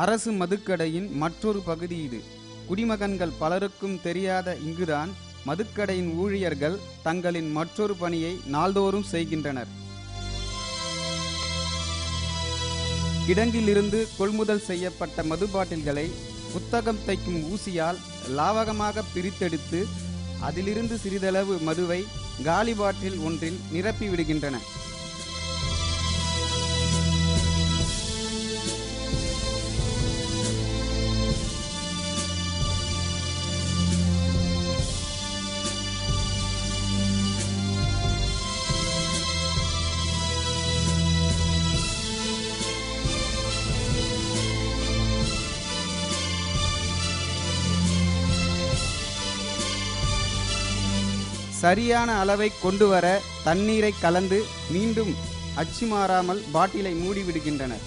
அரசு மதுக்கடையின் மற்றொரு பகுதி இது. குடிமகன்கள் பலருக்கும் தெரியாத இங்குதான் மதுக்கடையின் ஊழியர்கள் தங்களின் மற்றொரு பணியை நாள்தோறும் செய்கின்றனர். கிடங்கிலிருந்து கொள்முதல் செய்யப்பட்ட மது பாட்டில்களை புத்தகம் தைக்கும் ஊசியால் லாவகமாக பிரித்தெடுத்து அதிலிருந்து சிறிதளவு மதுவை காலி பாட்டில் ஒன்றில் நிரப்பி விடுகின்றன. சரியான அளவை கொண்டு வர தண்ணீரை கலந்து மீண்டும் அச்சு மாறாமல் பாட்டிலை மூடிவிடுகின்றனர்.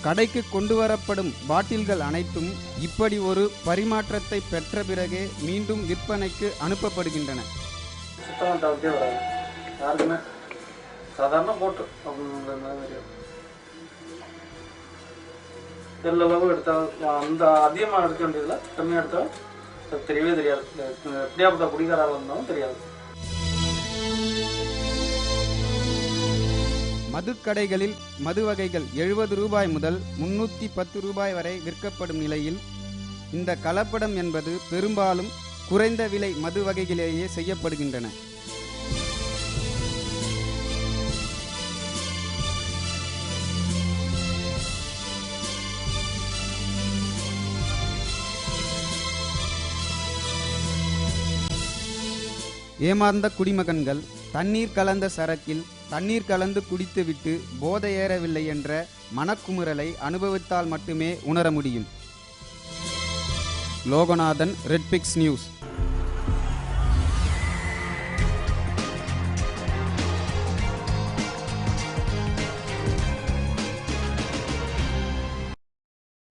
கடைக்கு கொண்டு வரப்படும் பாட்டில்கள் அனைத்தும் இப்படி ஒரு பரிமாற்றத்தை பெற்ற பிறகே மீண்டும் விற்பனைக்கு அனுப்பப்படுகின்றன. சாதாரண போட்டு எல்லளவு எடுத்தால் அந்த அதிகமாக எடுக்க வேண்டியதில் கம்மியாக எடுத்தால் தெரியவே தெரியாது. எப்படியாப்பட்ட குடிகாராக இருந்தாலும் தெரியாது. மதுக்கடைகளில் மது வகைகள் 70 ரூபாய் முதல் 310 ரூபாய் வரை விற்கப்படும் நிலையில் இந்த கலப்படம் என்பது பெரும்பாலும் குறைந்த விலை மது வகைகளிலேயே செய்யப்படுகின்றன. ஏமாந்த குடிமகன்கள் தண்ணீர் கலந்த சரக்கில் தண்ணீர் கலந்து குடித்துவிட்டு போதை ஏறவில்லை என்ற மனக்குமுறலை அனுபவித்தால் மட்டுமே உணர முடியும். லோகநாதன், ரெட்பிக்ஸ் நியூஸ்.